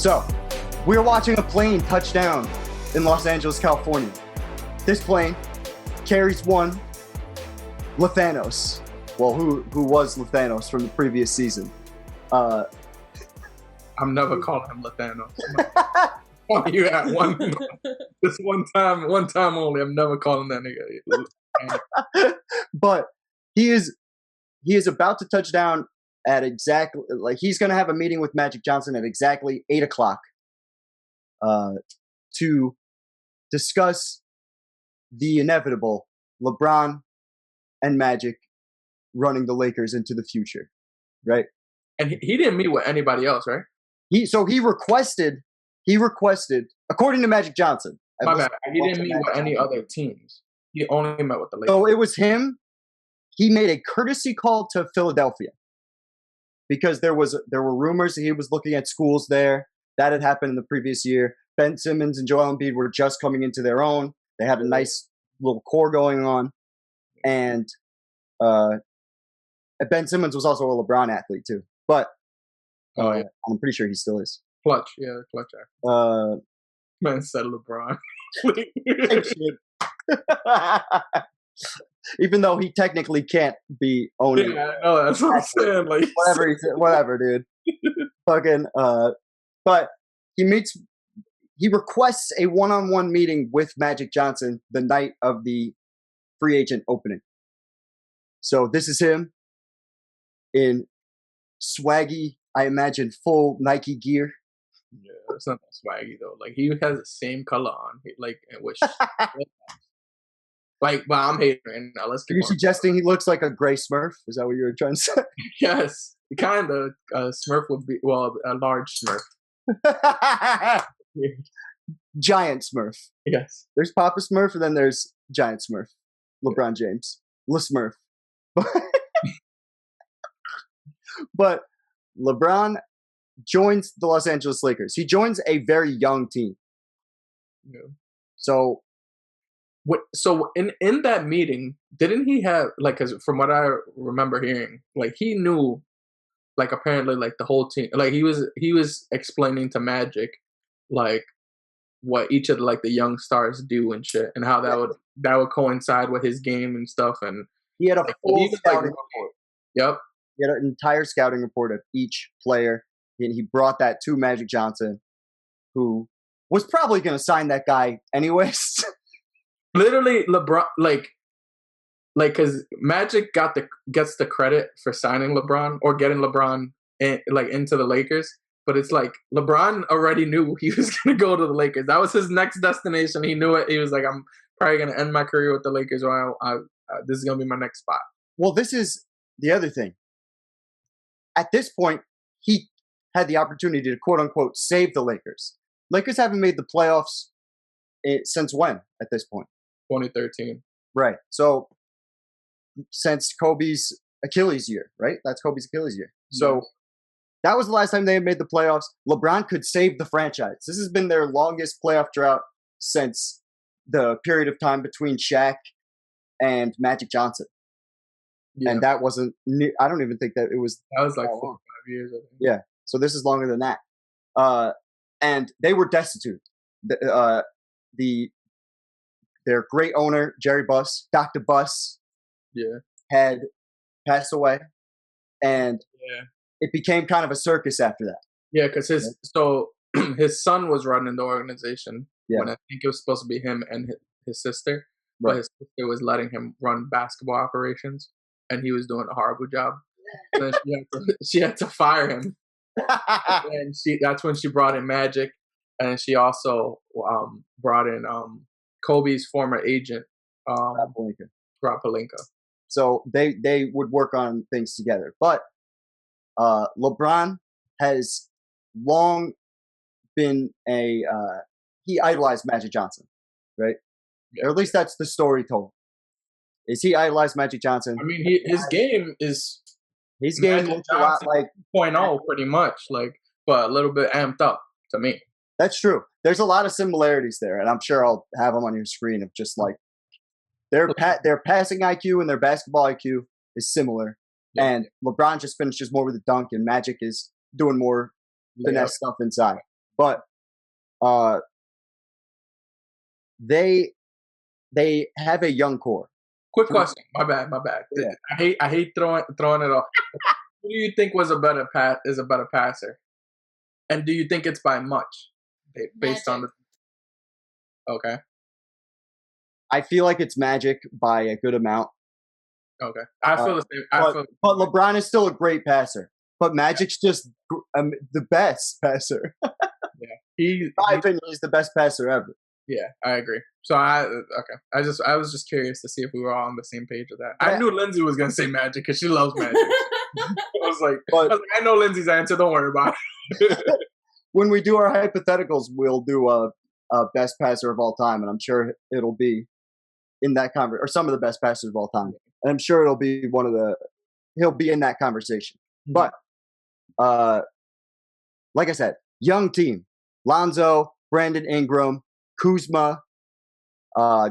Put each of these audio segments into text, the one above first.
So, we're watching a plane touch down in Los Angeles, California. This plane carries one Lethanos. Well, who was Lethanos from the previous season? I'm never calling him Lethanos. You had this one time only. I'm never calling that nigga. But he is about to touch down at exactly, like, he's going to have a meeting with Magic Johnson at exactly 8:00 to discuss the inevitable LeBron and Magic running the Lakers into the future, right? And he didn't meet with anybody else, right? He requested, according to Magic Johnson. My bad. He didn't meet with any other teams. He only met with the Lakers. So it was him. He made a courtesy call to Philadelphia because there were rumors that he was looking at schools there. That had happened in the previous year. Ben Simmons and Joel Embiid were just coming into their own. They had a nice little core going on. And Ben Simmons was also a LeBron athlete too. But I'm pretty sure he still is. Clutch athlete. Man said LeBron. Even though he technically can't be owning. Yeah, I know, that's what I'm saying. Like, whatever, dude. Fucking, but he requests a one-on-one meeting with Magic Johnson the night of the free agent opening. So this is him in swaggy, I imagine, full Nike gear. Yeah, it's not that swaggy though. Like, he has the same color on, like, which, like, but I'm hating. Now let's keep on. You're suggesting he looks like a gray Smurf? Is that what you were trying to say? Yes, kind of. Smurf would be, well, a large Smurf. Giant Smurf. Yes. There's Papa Smurf, and then there's Giant Smurf. LeBron James. Le Smurf. But LeBron joins the Los Angeles Lakers. He joins a very young team. Yeah. So in that meeting, didn't he have, like, cause from what I remember hearing, like, he knew, like, apparently, like, the whole team, like, he was explaining to Magic, like, what each of the, like, the young stars do and shit, and how that would coincide with his game and stuff, and he had a full scouting report. Yep. He had an entire scouting report of each player, and he brought that to Magic Johnson, who was probably going to sign that guy anyways. Literally, LeBron, like, because Magic gets the credit for signing LeBron or getting LeBron into the Lakers, but it's like LeBron already knew he was going to go to the Lakers. That was his next destination. He knew it. He was like, I'm probably going to end my career with the Lakers, or this is going to be my next spot. Well, this is the other thing. At this point, he had the opportunity to, quote unquote, save the Lakers. Lakers haven't made the playoffs since when at this point? 2013. Right. So since Kobe's Achilles year, right? That's Kobe's Achilles year. So that was the last time they had made the playoffs. LeBron could save the franchise. This has been their longest playoff drought since the period of time between Shaq and Magic Johnson. Yeah. And that wasn't new. I don't even think that it was. That was like 4 or 5 years, I think. Yeah. So this is longer than that. And they were destitute. Their great owner, Jerry Buss, Dr. Buss, had passed away. And it became kind of a circus after that. Yeah, because his son was running the organization when I think it was supposed to be him and his sister. Right. But his sister was letting him run basketball operations, and he was doing a horrible job. And then she had to fire him. And that's when she brought in Magic, and she also brought in Kobe's former agent, Rob Pelinka. So they would work on things together. But LeBron has long been he idolized Magic Johnson, right? Or at least that's the story told. Is he idolized Magic Johnson? I mean, his game is looks a lot like 2.0 pretty much, like, but a little bit amped up to me. That's true. There's a lot of similarities there, and I'm sure I'll have them on your screen of just like their passing IQ and their basketball IQ is similar. Yeah. And LeBron just finishes more with a dunk, and Magic is doing more finesse stuff inside. But they have a young core. Quick question. My bad. Yeah. I hate throwing it off. Who do you think was a better passer? And do you think it's by much based on the? Okay. I feel like it's Magic by a good amount. Okay. I feel the same. But LeBron is still a great passer. But Magic's just the best passer. Yeah. In my opinion, he's the best passer ever. Yeah, I agree. So I was just curious to see if we were all on the same page with that. Yeah. I knew Lindsay was gonna say Magic because she loves Magic. I was like, I know Lindsay's answer. Don't worry about it. When we do our hypotheticals, we'll do a best passer of all time, and I'm sure it'll be in that conversation, or some of the best passers of all time. And I'm sure it'll be he'll be in that conversation. Mm-hmm. But like I said, young team: Lonzo, Brandon Ingram, Kuzma,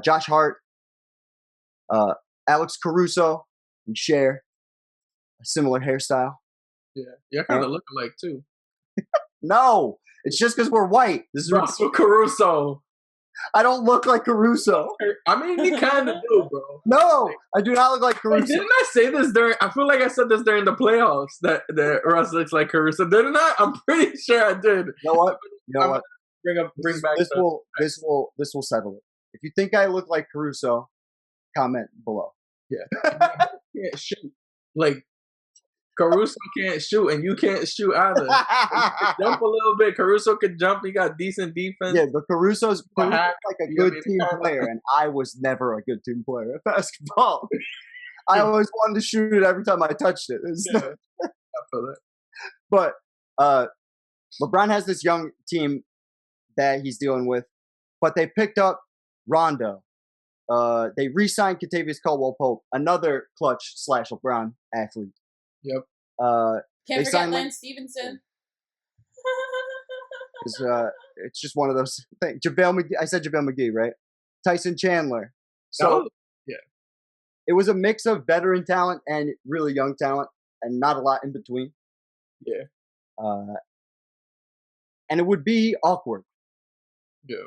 Josh Hart, Alex Caruso, and share a similar hairstyle. Yeah, kind of look alike too. No, it's just because we're white. This is Russell Caruso. I don't look like Caruso. I mean, you kind of do, bro. No, I do not look like Caruso. Didn't I say this during? I feel like I said this during the playoffs that Russ looks like Caruso. Didn't I? I'm pretty sure I did. You know what? Bring back. This will settle it. If you think I look like Caruso, comment below. Yeah, can't shoot like Caruso can't shoot, and you can't shoot either. Jump a little bit. Caruso could jump. He got decent defense. Yeah, but Caruso's like a good team player, and I was never a good team player at basketball. I always wanted to shoot it every time I touched it. I feel it. But LeBron has this young team that he's dealing with, but they picked up Rondo. They re-signed Kentavious Caldwell-Pope, another clutch / LeBron athlete. Yep. Can't forget Lance Stevenson. It's just one of those things. JaVale McGee. I said JaVale McGee, right? Tyson Chandler. So yeah, it was a mix of veteran talent and really young talent, and not a lot in between. Yeah. And it would be awkward. Yeah.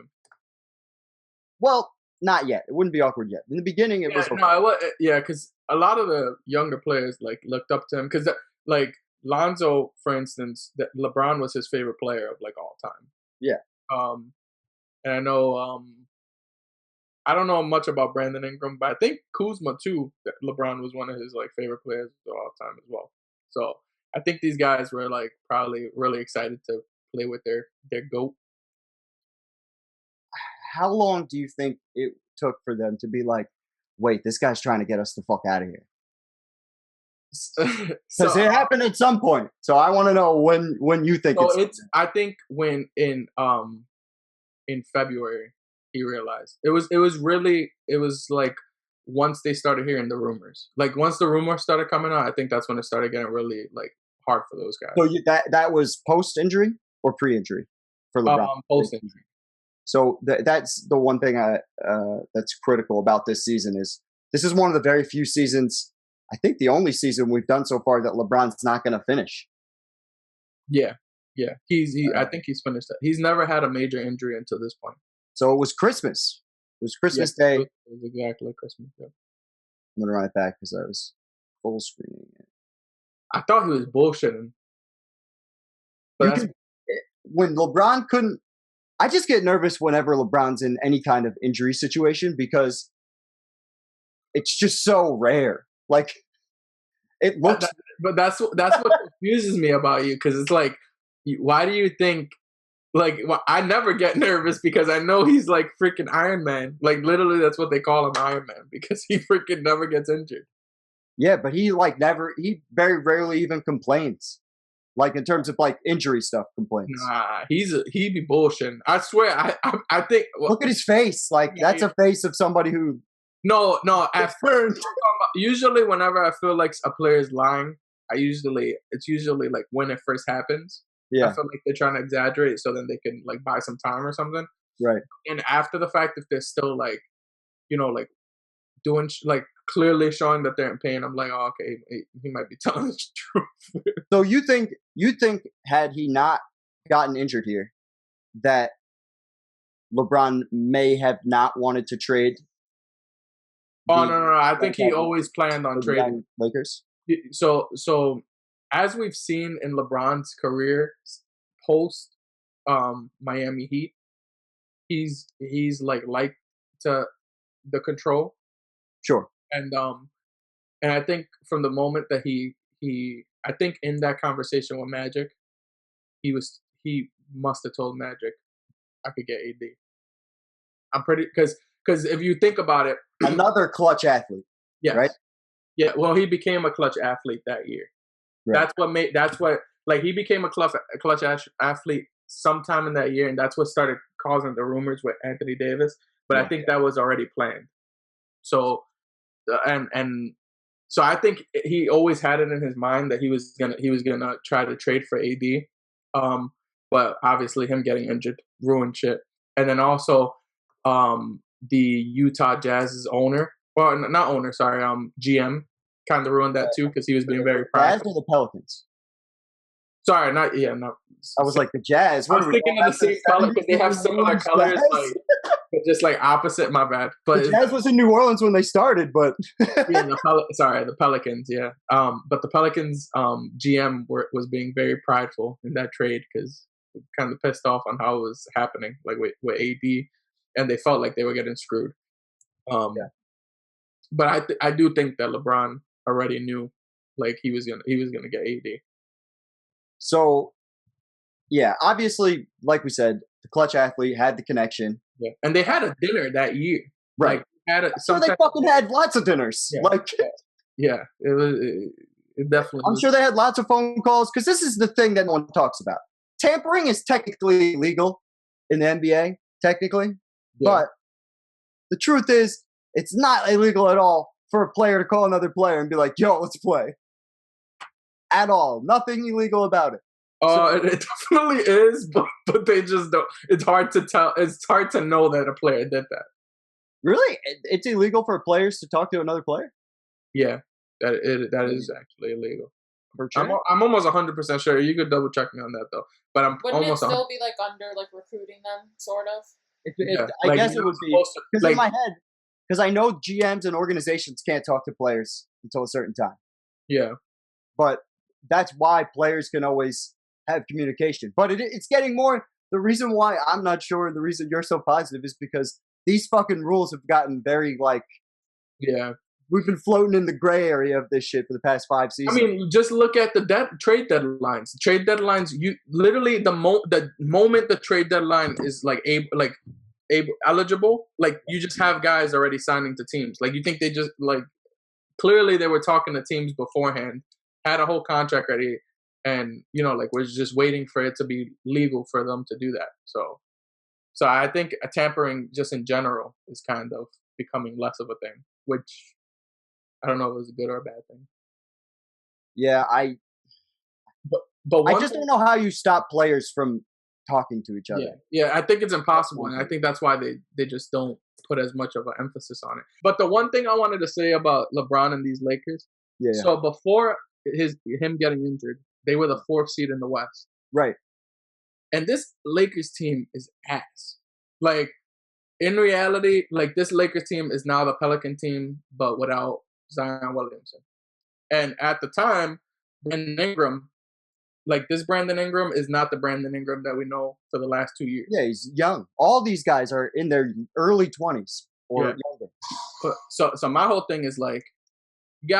Well, not yet. It wouldn't be awkward yet. In the beginning, it was. Okay. No, it was, because a lot of the younger players like looked up to him because like Lonzo, for instance, that LeBron was his favorite player of like all time. Yeah. And I know I don't know much about Brandon Ingram, but I think Kuzma too. That LeBron was one of his like favorite players of all time as well. So I think these guys were like probably really excited to play with their GOAT. How long do you think it took for them to be like, wait, this guy's trying to get us the fuck out of here? Because it happened at some point. So I want to know when you think I think when in February he realized it was like once they started hearing the rumors. Like once the rumors started coming out, I think that's when it started getting really like hard for those guys. So that was post injury or pre injury for LeBron? Post injury. So that's the one thing that's critical about this season is this is one of the very few seasons, I think the only season we've done so far that LeBron's not going to finish. Yeah. I think he's finished that. He's never had a major injury until this point. So it was Christmas. It was Christmas Day. It was exactly Christmas. Yeah. I'm going to run it back because I was full screening it. I thought he was bullshitting. When LeBron couldn't, I just get nervous whenever LeBron's in any kind of injury situation because it's just so rare. Like it looks. But that's what confuses me about you because it's like, why do you think? Like, well, I never get nervous because I know he's like freaking Iron Man. Like literally, that's what they call him, Iron Man, because he freaking never gets injured. Yeah, but he very rarely even complains. Like in terms of like injury stuff, complaints. Nah, he be bullshitting. I swear, I think. Well, look at his face. Like that's a face of somebody who. No. At first, usually, whenever I feel like a player is lying, it's usually like when it first happens. Yeah. I feel like they're trying to exaggerate so then they can like buy some time or something. Right. And after the fact, if they're still like, like doing like clearly showing that they're in pain, I'm like, oh, okay, he might be telling the truth. So you think had he not gotten injured here, that LeBron may have not wanted to trade? Oh no! I think he always planned on trading Lakers. So as we've seen in LeBron's career post Miami Heat, he's like to the control. Sure. And I think from the moment that he I think in that conversation with Magic, he must have told Magic, I could get AD. I'm pretty because if you think about it, another clutch athlete. Yes. Right. Yeah. Well, he became a clutch athlete that year. Right. He became a clutch athlete sometime in that year, and that's what started causing the rumors with Anthony Davis. But I think that was already planned. So, so I think he always had it in his mind that he was gonna try to trade for AD. But obviously him getting injured ruined shit. And then also, the Utah Jazz's owner, well, not owner, sorry, GM, kind of ruined that too because he was being very prideful. Jazz or the Pelicans? Sorry, not. I was like the Jazz. I was thinking of the same color because they have similar colors, just like opposite. My bad. But the Jazz was in New Orleans when they started, but the Pelicans, yeah. But the Pelicans GM was being very prideful in that trade because kind of pissed off on how it was happening, like with AD, and they felt like they were getting screwed. But I do think that LeBron already knew, like he was gonna get AD. So, yeah, obviously, like we said, the clutch athlete had the connection. Yeah, and they had a dinner that year. Right. Like, they fucking had lots of dinners. Yeah, it definitely. I'm sure they had lots of phone calls because this is the thing that no one talks about. Tampering is technically illegal in the NBA, technically, but the truth is, it's not illegal at all for a player to call another player and be like, "Yo, let's play." At all. Nothing illegal about it. It definitely is, but they just don't. It's hard to tell. It's hard to know that a player did that. Really? It's illegal for players to talk to another player? Yeah, that is actually illegal. For sure? I'm almost 100% sure. You could double check me on that though. But Wouldn't it still be like under like recruiting them, sort of? I guess it would be because in my head, because I know GMs and organizations can't talk to players until a certain time. Yeah, but that's why players can always have communication. But it's getting more. The reason why I'm not sure, the reason you're so positive is because these fucking rules have gotten very we've been floating in the gray area of this shit for the past 5 seasons. I mean, just look at the trade deadlines. Trade deadlines, you literally the moment the trade deadline is eligible, like you just have guys already signing to teams. Like you think they just clearly they were talking to teams beforehand, had a whole contract ready, and we're just waiting for it to be legal for them to do that. So I think tampering just in general is kind of becoming less of a thing, which I don't know if it was a good or a bad thing. Yeah, but I just don't know how you stop players from talking to each other. Yeah, I think it's impossible, and I think that's why they just don't put as much of an emphasis on it. But the one thing I wanted to say about LeBron and these Lakers, so before him getting injured, they were the 4th seed in the West. Right. And this Lakers team is ass. Like, in reality, this Lakers team is now the Pelican team, but without Zion Williamson. And at the time, Brandon Ingram, this Brandon Ingram is not the Brandon Ingram that we know for the last 2 years. Yeah, he's young. All these guys are in their early 20s or younger. So my whole thing is you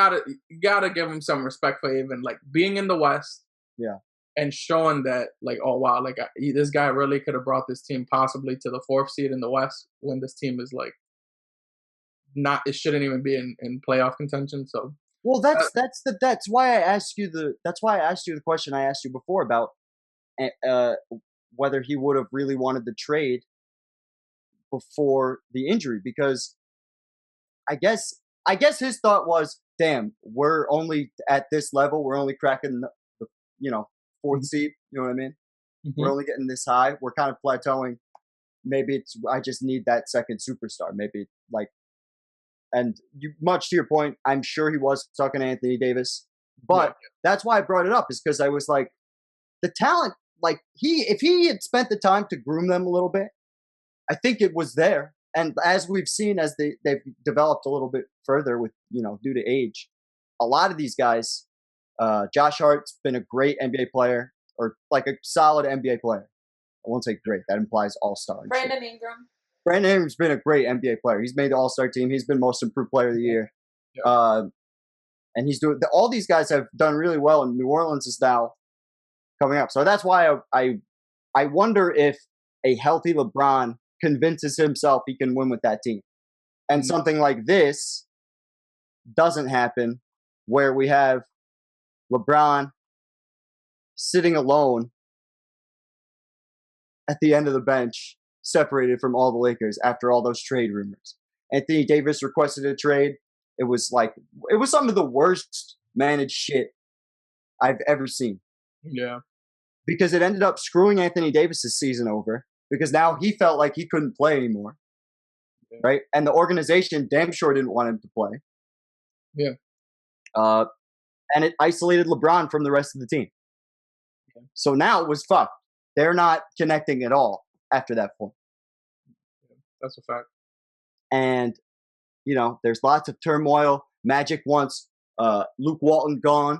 gotta give him some respect for even being in the West. Yeah. And showing that oh wow, this guy really could have brought this team possibly to the 4th seed in the West when this team is it shouldn't even be in playoff contention. So well, that's why I asked you the question I asked you before about whether he would have really wanted to trade before the injury, because I guess his thought was, damn, we're only at this level, we're only cracking the 4th seed, you know what I mean? Mm-hmm. We're only getting this high, we're kind of plateauing. Maybe I just need that second superstar. Maybe and much to your point, I'm sure he was talking to Anthony Davis, but that's why I brought it up, is because I was like, the talent like if he had spent the time to groom them a little bit, I think it was there. And as we've seen, as they've developed a little bit further with, due to age, a lot of these guys, Josh Hart's been a great NBA player, or like a solid NBA player. I won't say great. That implies all-star. Brandon Ingram. Brandon Ingram's been a great NBA player. He's made the all-star team. He's been most improved player of the year. Yeah. And he's doing – all these guys have done really well, and New Orleans is now coming up. So that's why I wonder if a healthy LeBron convinces himself he can win with that team. And something like this doesn't happen, where we have LeBron sitting alone at the end of the bench, separated from all the Lakers after all those trade rumors. Anthony Davis requested a trade. It was some of the worst managed shit I've ever seen. Yeah. Because it ended up screwing Anthony Davis's season over, because now he felt like he couldn't play anymore. Yeah. Right? And the organization damn sure didn't want him to play. Yeah. And it isolated LeBron from the rest of the team. Okay. So now it was fucked. They're not connecting at all after that point. Yeah, that's a fact. And, there's lots of turmoil. Magic wants Luke Walton gone.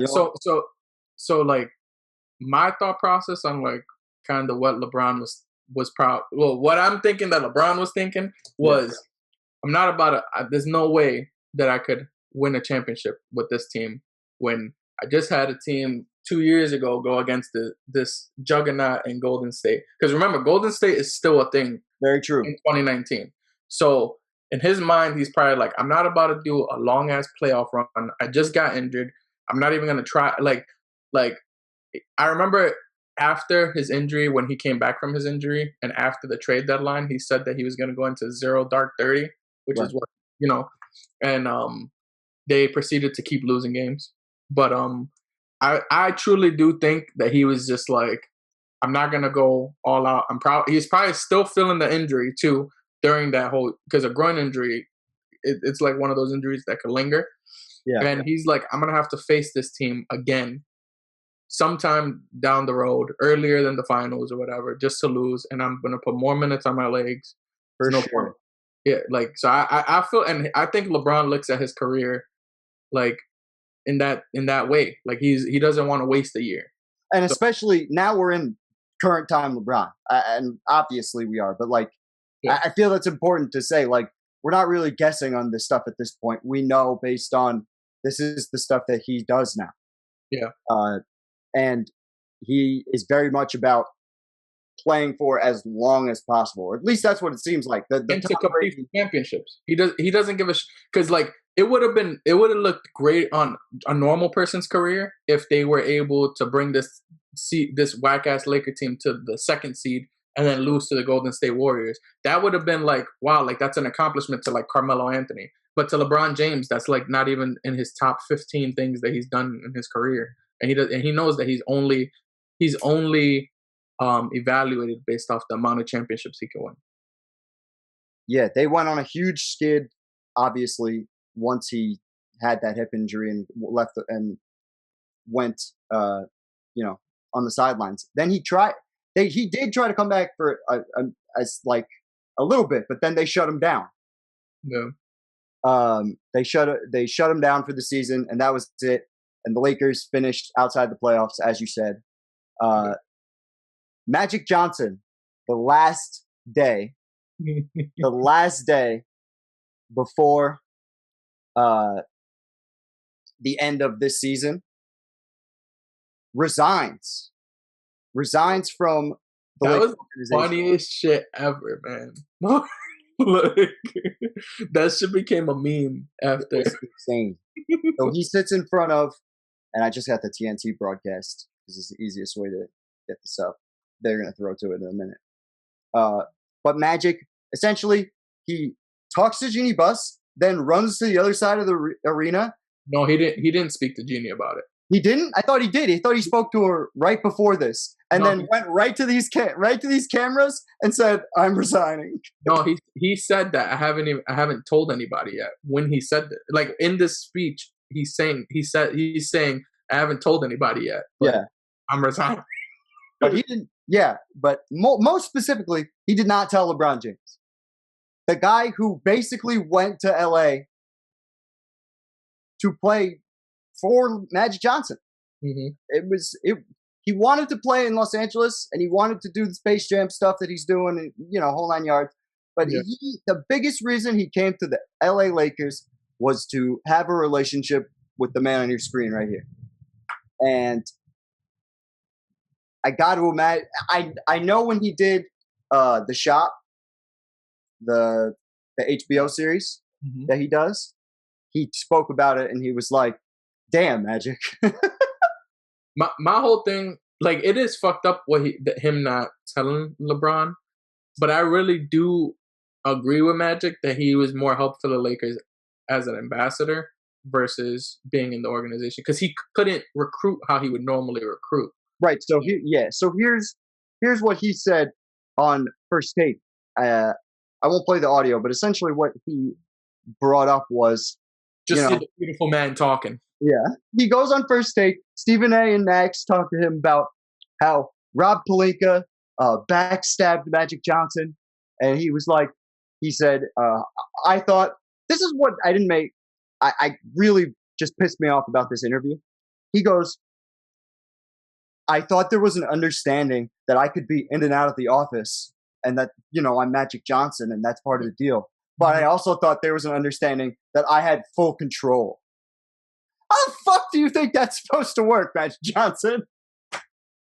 So like, my thought process on like kind of what LeBron was proud. Well, what I'm thinking that LeBron was thinking was, I'm not about there's no way that I could win a championship with this team when I just had a team 2 years ago go against this juggernaut in Golden State. Because remember, Golden State is still a thing. Very true. In 2019. So in his mind, he's probably like, I'm not about to do a long ass playoff run. I just got injured. I'm not even gonna try. Like I remember after his injury, when he came back from his injury, and after the trade deadline, he said that he was gonna go into 0 dark 30, which is what and they proceeded to keep losing games. But I truly do think that he was just like, I'm not gonna go all out. He's probably still feeling the injury too during that whole, because a groin injury, it's like one of those injuries that could linger. Yeah. And he's like, I'm gonna have to face this team again sometime down the road, earlier than the finals or whatever, just to lose, and I'm gonna put more minutes on my legs. For sure. Point. Yeah, like, so I feel, and I think LeBron looks at his career like in that way. Like he doesn't want to waste a year. And especially now we're in current time LeBron. And obviously we are, but like, yeah. I feel that's important to say, like, we're not really guessing on this stuff at this point. We know based on this is the stuff that he does now. Yeah. And he is very much about playing for as long as possible, or at least that's what it seems like. And to compete for championships. He doesn't give a because like it would have looked great on a normal person's career if they were able to bring this whack ass Laker team to the 2nd seed and then lose to the Golden State Warriors. That would have been like, wow, like that's an accomplishment to like Carmelo Anthony. But to LeBron James, that's like not even in his top 15 things that he's done in his career. And he knows that he's only evaluated based off the amount of championships he can win. Yeah, they went on a huge skid, obviously, once he had that hip injury and left and went, on the sidelines. Then he did try to come back for a little bit, but then they shut him down. Yeah. They shut him down for the season, and that was it. And the Lakers finished outside the playoffs, as you said. Magic Johnson, the last day before the end of this season, resigns from the That Lakers was the funniest shit ever, man. Like, that shit became a meme after. It's insane. So he sits in front of, and I just got the TNT broadcast. This is the easiest way to get this up. They're going to throw to it in a minute. But Magic, essentially, he talks to Jeannie Buss, then runs to the other side of the arena. No, he didn't. He didn't speak to Jeannie about it. He didn't? I thought he did. He thought he spoke to her right before this, and then went right to these cameras and said, "I'm resigning." No, he said that. I haven't told anybody yet. When he said that, like in this speech, he's saying I haven't told anybody yet. Yeah, I'm retiring. But he didn't. Yeah, but most specifically, he did not tell LeBron James, the guy who basically went to LA to play for Magic Johnson. Mm-hmm. He wanted to play in Los Angeles, and he wanted to do the Space Jam stuff that he's doing, and, whole 9 yards. But the biggest reason he came to the LA Lakers was to have a relationship with the man on your screen right here. And I got to imagine, I know when he did The Shop, the HBO series that he does, he spoke about it, and he was like, damn, Magic. My whole thing, like, it is fucked up him not telling LeBron, but I really do agree with Magic that he was more helpful to the Lakers as an ambassador versus being in the organization, because he couldn't recruit how he would normally recruit. Right. So here's what he said on First Take. I won't play the audio, but essentially what he brought up was just see the beautiful man talking. Yeah. He goes on First Take. Stephen A. and Max talk to him about how Rob Pelinka backstabbed Magic Johnson. And he was like, he said, I thought, this is what I didn't make. I really just pissed me off about this interview. He goes, I thought there was an understanding that I could be in and out of the office and that, I'm Magic Johnson and that's part of the deal. But I also thought there was an understanding that I had full control. How the fuck do you think that's supposed to work, Magic Johnson?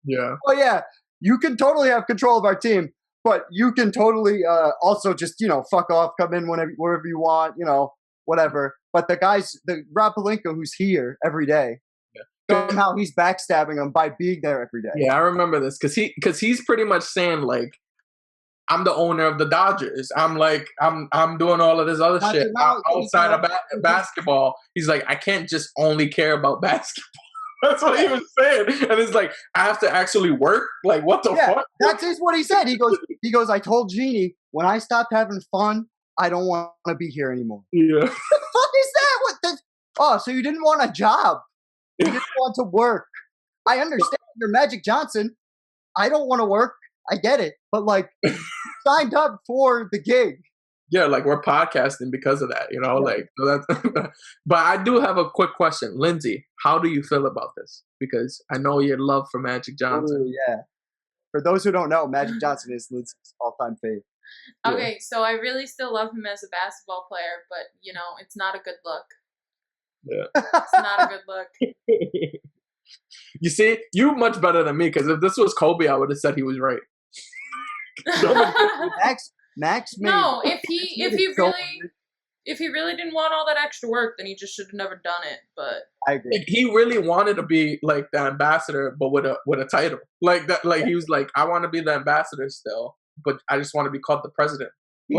Yeah. Oh, yeah. You can totally have control of our team, but you can totally also just, fuck off, come in wherever you want, whatever. But the Rob Pelinka who's here every day, somehow he's backstabbing him by being there every day. Yeah, I remember this because he's pretty much saying, like, I'm the owner of the Dodgers. I'm doing all of this other shit outside of basketball. He's like, I can't just only care about basketball. That's what he was saying. And it's like, I have to actually work? Like, what the fuck? That's just what he said. He goes, I told Jeannie, when I stopped having fun, I don't want to be here anymore. Yeah. What the fuck is that? Oh, so you didn't want a job. You didn't want to work. I understand you're Magic Johnson. I don't want to work. I get it. But, like, signed up for the gig. Yeah, like, we're podcasting because of that, like, so that's but I do have a quick question. Lindsay, how do you feel about this? Because I know your love for Magic Johnson. Ooh, yeah. For those who don't know, Magic Johnson is Lindsay's all-time fave. Okay, so I really still love him as a basketball player, but, it's not a good look. Yeah. It's not a good look. You see, you much better than me, because if this was Kobe, I would have said he was right. Max made, no, if he really didn't want all that extra work, then he just should have never done it. But I agree. He really wanted to be like the ambassador, but with a title like that. Like, he was like, I want to be the ambassador still, but I just want to be called the president. He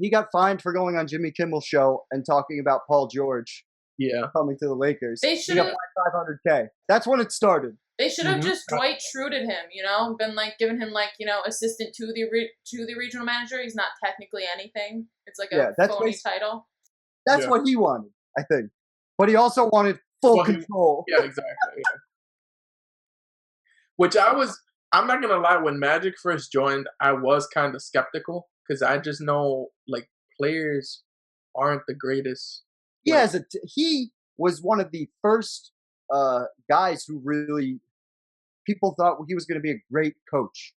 got fined for going on Jimmy Kimmel's show and talking about Paul George. Yeah, coming to the Lakers. They should have $500K. That's when it started. They should have just Dwight Schruded him, been like giving him like assistant to the regional manager. He's not technically anything. It's like a phony title. That's what he wanted, I think. But he also wanted full control. Yeah, exactly. Yeah. Which I'm not gonna lie. When Magic first joined, I was kind of skeptical because I just know like players aren't the greatest. Yeah, he was one of the first guys who really people thought he was going to be a great coach,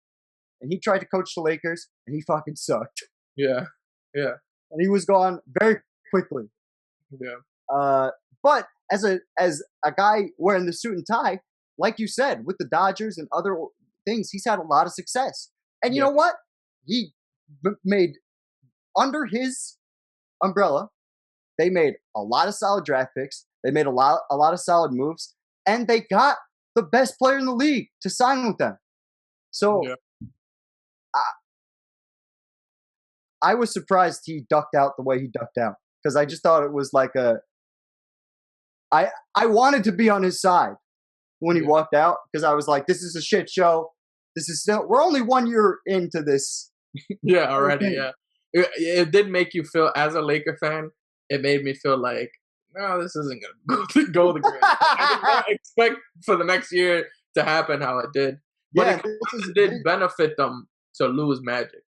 and he tried to coach the Lakers, and he fucking sucked. Yeah, and he was gone very quickly. Yeah. But as a guy wearing the suit and tie, like you said, with the Dodgers and other things, he's had a lot of success. And you know what? He made under his umbrella. They made a lot of solid draft picks. They made a lot of solid moves, and they got the best player in the league to sign with them. So I was surprised he ducked out the way he ducked out, because I just thought it was like I wanted to be on his side when he walked out, because I was like, this is a shit show. We're only 1 year into this. Yeah, already. Yeah, it did make you feel, as a Laker fan, it made me feel like, no, this isn't going to go the great. I did not expect for the next year to happen how it did. But it did benefit them to lose Magic.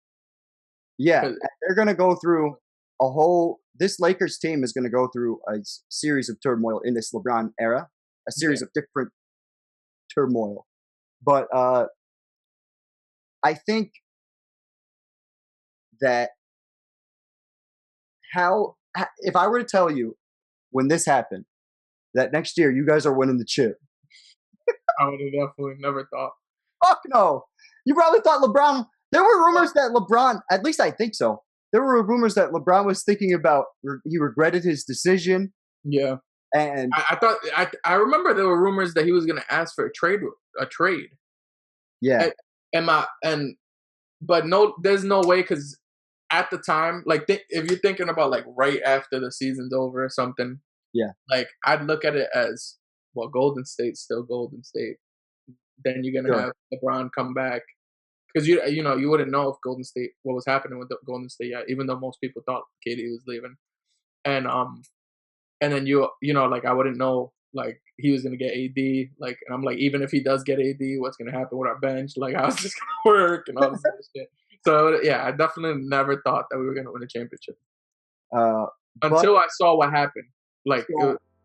Yeah, they're going to go through this Lakers team is going to go through a series of turmoil in this LeBron era, a series of different turmoil. But I think that if I were to tell you when this happened, that next year you guys are winning the chip. I would have definitely never thought. Fuck no. You probably thought LeBron. There were rumors that LeBron, at least I think so. There were rumors that LeBron was thinking about, he regretted his decision. Yeah. And I remember there were rumors that he was going to ask for a trade. Yeah. But no, there's no way, because at the time, like, if you're thinking about like right after the season's over or something, yeah, like I'd look at it as, well, Golden State's still Golden State. Then you're gonna have LeBron come back, because you wouldn't know if what was happening with Golden State yet, even though most people thought KD was leaving, and then like I wouldn't know like he was gonna get AD, like, and I'm like, even if he does get AD, what's gonna happen with our bench? Like, how's this gonna work and all this other shit. So yeah, I definitely never thought that we were gonna win a championship until I saw what happened. Like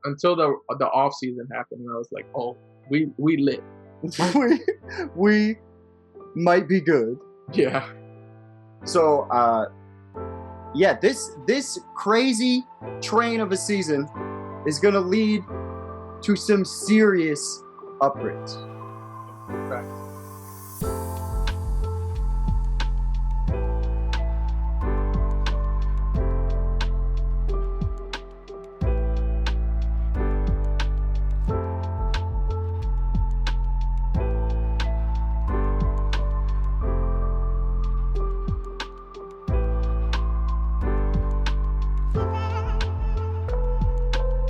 until the off season happened, and I was like, oh, we lit. we might be good. Yeah. So yeah, this crazy train of a season is gonna lead to some serious upgrades. Right.